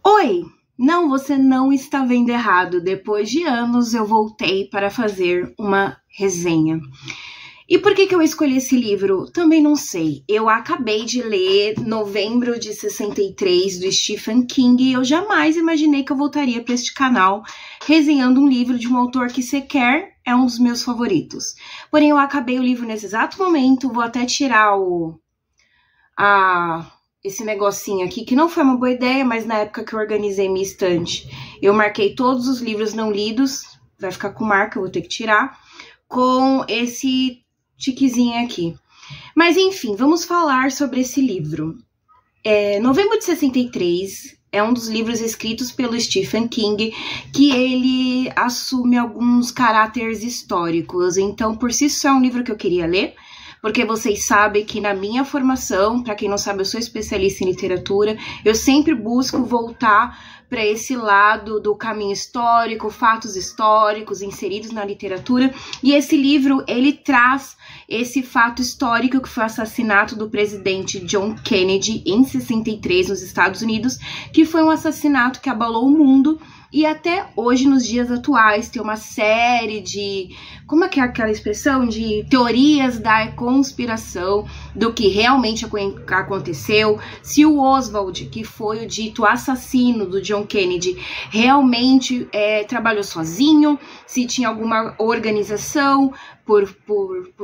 Oi! Não, você não está vendo errado. Depois de anos eu voltei para fazer uma resenha. E por que eu escolhi esse livro? Também não sei. Eu acabei de ler Novembro de 63, do Stephen King, e eu jamais imaginei que eu voltaria para este canal resenhando um livro de um autor que sequer é um dos meus favoritos. Porém, eu acabei o livro nesse exato momento, vou até tirar esse negocinho aqui, que não foi uma boa ideia, mas na época que eu organizei minha estante, eu marquei todos os livros não lidos, vai ficar com marca, eu vou ter que tirar, com esse tiquezinho aqui. Mas enfim, vamos falar sobre esse livro. Novembro de 63 é um dos livros escritos pelo Stephen King, que ele assume alguns caráteres históricos, então por si só é um livro que eu queria ler, porque vocês sabem que na minha formação, para quem não sabe, eu sou especialista em literatura, eu sempre busco voltar para esse lado do caminho histórico, fatos históricos inseridos na literatura, e esse livro, ele traz esse fato histórico que foi o assassinato do presidente John Kennedy em 63 nos Estados Unidos, que foi um assassinato que abalou o mundo. E até hoje, nos dias atuais, tem uma série de, como é que é aquela expressão? De teorias da conspiração, do que realmente aconteceu, se o Oswald, que foi o dito assassino do John Kennedy, realmente trabalhou sozinho, se tinha alguma organização por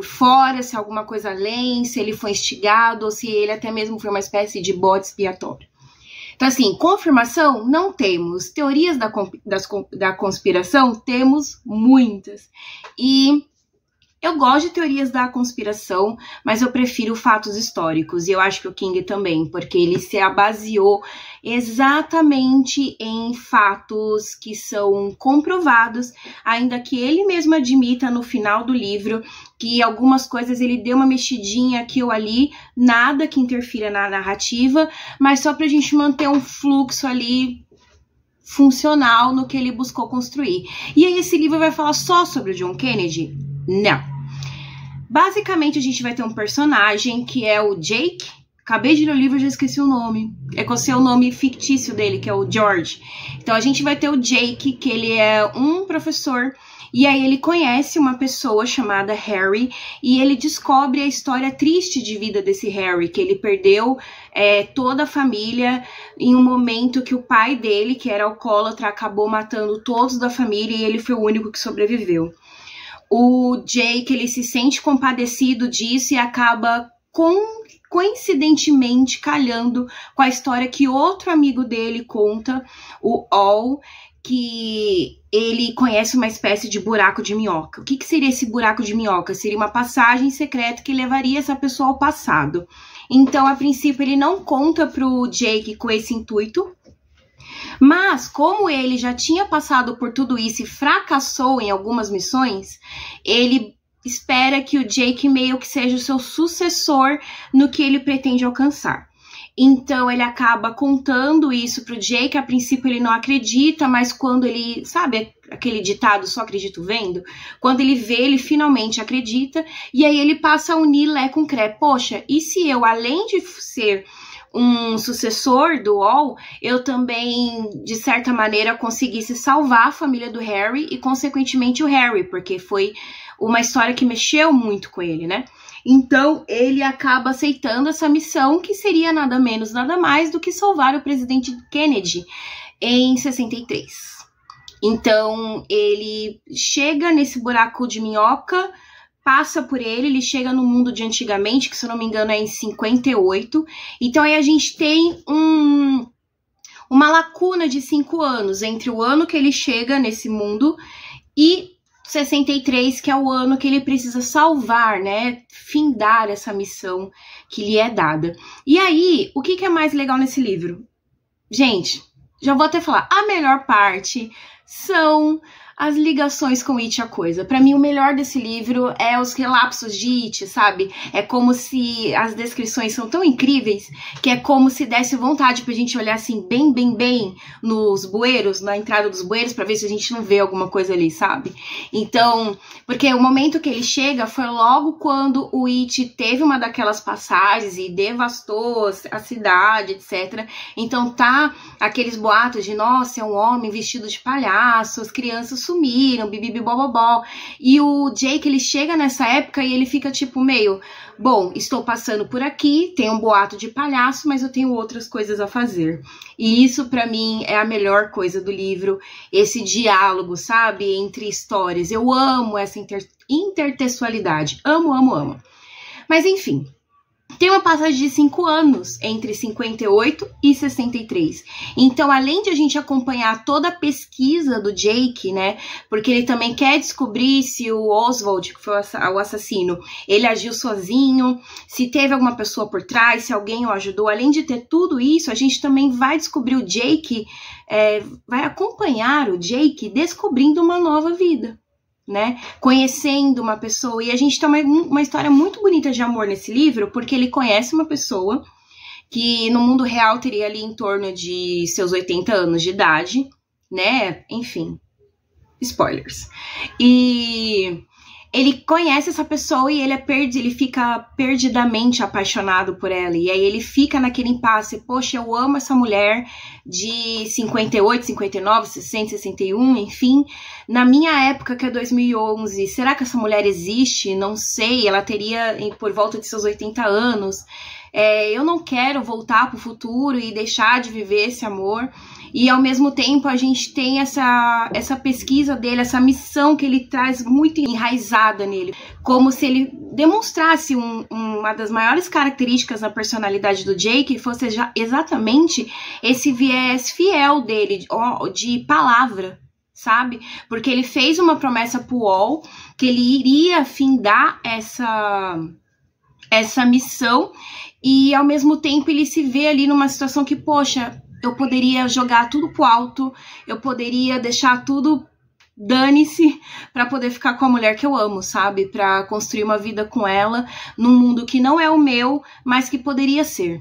fora, se alguma coisa além, se ele foi instigado, ou se ele até mesmo foi uma espécie de bode expiatório. Então, assim, confirmação não temos. Teorias da conspiração temos muitas. E eu gosto de teorias da conspiração, mas eu prefiro fatos históricos. E eu acho que o King também, porque ele se baseou exatamente em fatos que são comprovados, ainda que ele mesmo admita no final do livro que algumas coisas ele deu uma mexidinha aqui ou ali, nada que interfira na narrativa, mas só pra gente manter um fluxo ali funcional no que ele buscou construir. E aí esse livro vai falar só sobre o John Kennedy? Não. Basicamente a gente vai ter um personagem que é o Jake. Acabei de ler o livro e já esqueci o nome. É com o seu nome fictício dele, que é o George. Então a gente vai ter o Jake, que ele é um professor, e aí ele conhece uma pessoa chamada Harry, e ele descobre a história triste de vida desse Harry, que ele perdeu toda a família em um momento que o pai dele, que era alcoólatra, acabou matando todos da família, e ele foi o único que sobreviveu. O Jake, ele se sente compadecido disso e acaba coincidentemente calhando com a história que outro amigo dele conta, o Al, que ele conhece uma espécie de buraco de minhoca. O que seria esse buraco de minhoca? Seria uma passagem secreta que levaria essa pessoa ao passado. Então, a princípio, ele não conta pro Jake com esse intuito, mas como ele já tinha passado por tudo isso e fracassou em algumas missões, ele espera que o Jake meio que seja o seu sucessor no que ele pretende alcançar. Então ele acaba contando isso pro Jake. A princípio ele não acredita, mas quando ele, sabe aquele ditado, só acredito vendo? Quando ele vê, ele finalmente acredita, e aí ele passa a unir Lé com Cré. Poxa, e se eu, além de ser um sucessor do Al, eu também, de certa maneira, conseguisse salvar a família do Harry e, consequentemente, o Harry, porque foi uma história que mexeu muito com ele, né? Então, ele acaba aceitando essa missão, que seria nada menos, nada mais do que salvar o presidente Kennedy em 63. Então, ele chega nesse buraco de minhoca, passa por ele chega no mundo de antigamente, que se eu não me engano é em 58. Então aí a gente tem uma lacuna de 5 anos entre o ano que ele chega nesse mundo e 63, que é o ano que ele precisa salvar, né, findar essa missão que lhe é dada. E aí, o que é mais legal nesse livro? Gente, já vou até falar, a melhor parte são as ligações com It, a coisa. Pra mim, o melhor desse livro é os relapsos de It, sabe? É como se as descrições são tão incríveis que é como se desse vontade pra gente olhar assim, bem nos bueiros, na entrada dos bueiros, pra ver se a gente não vê alguma coisa ali, sabe? Então, porque o momento que ele chega foi logo quando o It teve uma daquelas passagens e devastou a cidade, etc. Então tá aqueles boatos de, nossa, é um homem vestido de palhaço, as crianças sumiram, bibibibobobó. E o Jake, ele chega nessa época e ele fica tipo meio, bom, estou passando por aqui, tem um boato de palhaço, mas eu tenho outras coisas a fazer. E isso pra mim é a melhor coisa do livro, esse diálogo, sabe, entre histórias. Eu amo essa intertextualidade, amo. Mas enfim, tem uma passagem de 5 anos entre 58 e 63. Então, além de a gente acompanhar toda a pesquisa do Jake, né? Porque ele também quer descobrir se o Oswald, que foi o assassino, ele agiu sozinho, se teve alguma pessoa por trás, se alguém o ajudou. Além de ter tudo isso, a gente também vai descobrir o Jake, vai acompanhar o Jake descobrindo uma nova vida, né, conhecendo uma pessoa. E a gente tem uma história muito bonita de amor nesse livro, porque ele conhece uma pessoa que no mundo real teria ali em torno de seus 80 anos de idade, né, enfim, spoilers. E ele conhece essa pessoa e ele fica perdidamente apaixonado por ela. E aí ele fica naquele impasse, poxa, eu amo essa mulher de 58, 59, 60, 61, enfim. Na minha época, que é 2011, será que essa mulher existe? Não sei, ela teria por volta de seus 80 anos. Eu não quero voltar para o futuro e deixar de viver esse amor. E ao mesmo tempo a gente tem essa pesquisa dele, essa missão que ele traz muito enraizada nele, como se ele demonstrasse uma das maiores características da personalidade do Jake fosse exatamente esse viés fiel dele, de palavra, sabe? Porque ele fez uma promessa pro Wall que ele iria findar essa missão, e ao mesmo tempo ele se vê ali numa situação que, poxa, eu poderia jogar tudo pro alto, eu poderia deixar tudo, dane-se, pra poder ficar com a mulher que eu amo, sabe? Pra construir uma vida com ela num mundo que não é o meu, mas que poderia ser.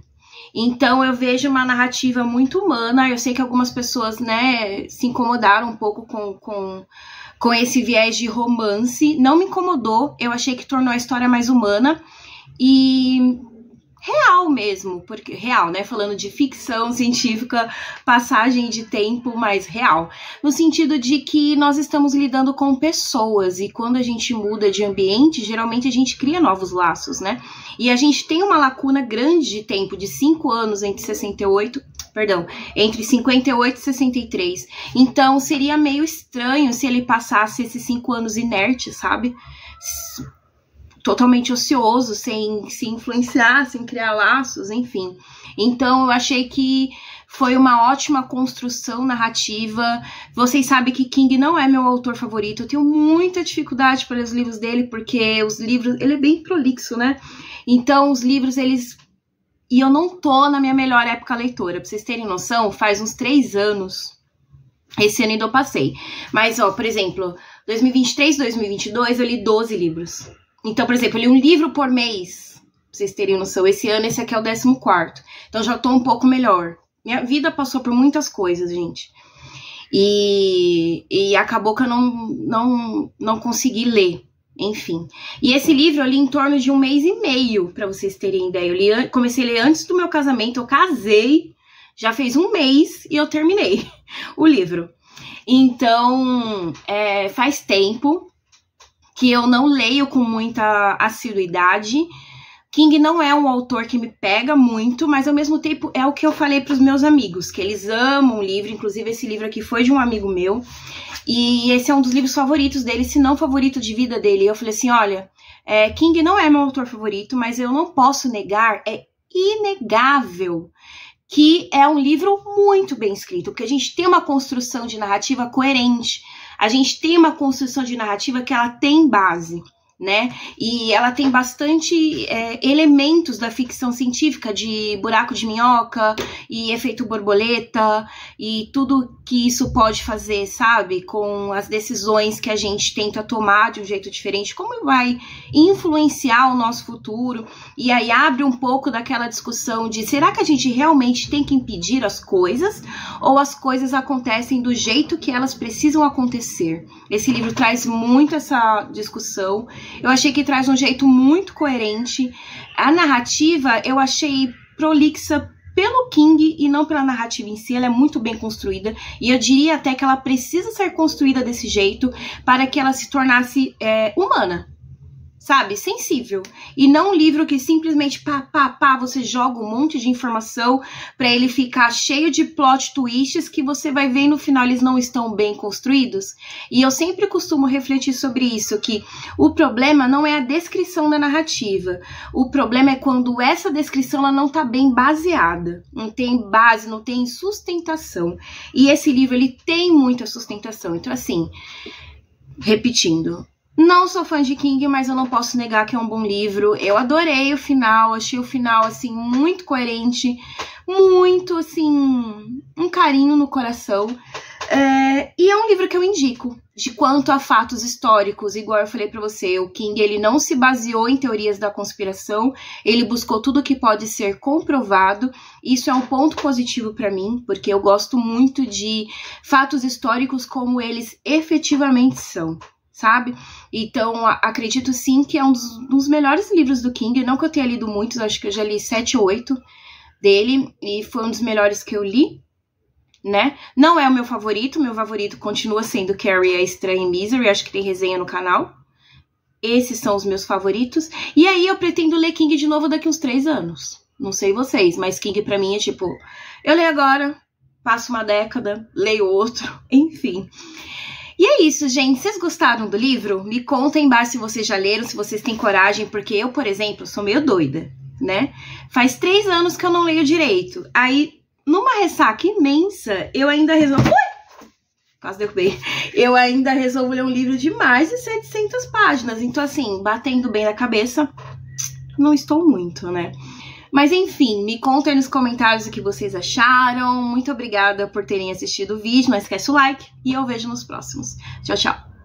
Então eu vejo uma narrativa muito humana. Eu sei que algumas pessoas, né, se incomodaram um pouco com esse viés de romance. Não me incomodou, eu achei que tornou a história mais humana e real mesmo, porque real, né, falando de ficção científica, passagem de tempo, mas real, no sentido de que nós estamos lidando com pessoas, e quando a gente muda de ambiente, geralmente a gente cria novos laços, né, e a gente tem uma lacuna grande de tempo, de 5 anos entre 58 entre 58 e 63, então seria meio estranho se ele passasse esses 5 anos inertes, sabe, totalmente ocioso, sem se influenciar, sem criar laços, enfim. Então eu achei que foi uma ótima construção narrativa. Vocês sabem que King não é meu autor favorito, eu tenho muita dificuldade para ler os livros dele, porque os livros, ele é bem prolixo, né? Então os livros, e eu não tô na minha melhor época leitora, pra vocês terem noção, faz uns 3 anos, esse ano ainda eu passei. Mas, ó, por exemplo, 2023, 2022, eu li 12 livros. Então, por exemplo, eu li um livro por mês, pra vocês terem noção. Esse ano, esse aqui é o 14º. Então, já tô um pouco melhor. Minha vida passou por muitas coisas, gente. E acabou que eu não consegui ler. Enfim. E esse livro eu li em torno de 1 mês e meio, pra vocês terem ideia. Comecei a ler antes do meu casamento, eu casei, já fez 1 mês e eu terminei o livro. Então, faz tempo que eu não leio com muita assiduidade. King não é um autor que me pega muito, mas ao mesmo tempo é o que eu falei para os meus amigos, que eles amam o livro, inclusive esse livro aqui foi de um amigo meu, e esse é um dos livros favoritos dele, se não favorito de vida dele. Eu falei assim, olha, King não é meu autor favorito, mas eu não posso negar, é inegável que é um livro muito bem escrito, porque a gente tem uma construção de narrativa coerente, a gente tem uma construção de narrativa que ela tem base, né? E ela tem bastante elementos da ficção científica, de buraco de minhoca e efeito borboleta e tudo que isso pode fazer, sabe? Com as decisões que a gente tenta tomar de um jeito diferente, como vai influenciar o nosso futuro. E aí abre um pouco daquela discussão de será que a gente realmente tem que impedir as coisas ou as coisas acontecem do jeito que elas precisam acontecer? Esse livro traz muito essa discussão. Eu achei que traz um jeito muito coerente. A narrativa eu achei prolixa pelo King e não pela narrativa em si. Ela é muito bem construída e eu diria até que ela precisa ser construída desse jeito para que ela se tornasse humana, sabe? Sensível. E não um livro que simplesmente você joga um monte de informação para ele ficar cheio de plot twists que você vai ver e no final eles não estão bem construídos. E eu sempre costumo refletir sobre isso, que o problema não é a descrição da narrativa. O problema é quando essa descrição ela não está bem baseada. Não tem base, não tem sustentação. E esse livro ele tem muita sustentação. Então assim, repetindo, não sou fã de King, mas eu não posso negar que é um bom livro. Eu adorei o final, achei o final, assim, muito coerente, muito, assim, um carinho no coração. E é um livro que eu indico. De quanto a fatos históricos, igual eu falei pra você, o King, ele não se baseou em teorias da conspiração, ele buscou tudo que pode ser comprovado. Isso é um ponto positivo pra mim, porque eu gosto muito de fatos históricos como eles efetivamente são, sabe? Então, acredito sim que é um dos melhores livros do King. Não que eu tenha lido muitos, acho que eu já li 7 ou 8 dele, e foi um dos melhores que eu li, né? Não é o meu favorito continua sendo Carrie, a Estranha em Misery, acho que tem resenha no canal. Esses são os meus favoritos. E aí eu pretendo ler King de novo daqui uns 3 anos. Não sei vocês, mas King pra mim é tipo, eu leio agora, passo uma década, leio outro, enfim. E é isso, gente. Vocês gostaram do livro? Me contem embaixo se vocês já leram, se vocês têm coragem, porque eu, por exemplo, sou meio doida, né? Faz 3 anos que eu não leio direito. Aí, numa ressaca imensa, eu ainda resolvo... Ui! Quase derrubei. Eu ainda resolvo ler um livro de mais de 700 páginas. Então, assim, batendo bem na cabeça, não estou muito, né? Mas enfim, me contem nos comentários o que vocês acharam. Muito obrigada por terem assistido o vídeo. Não esquece o like e eu vejo nos próximos. Tchau, tchau.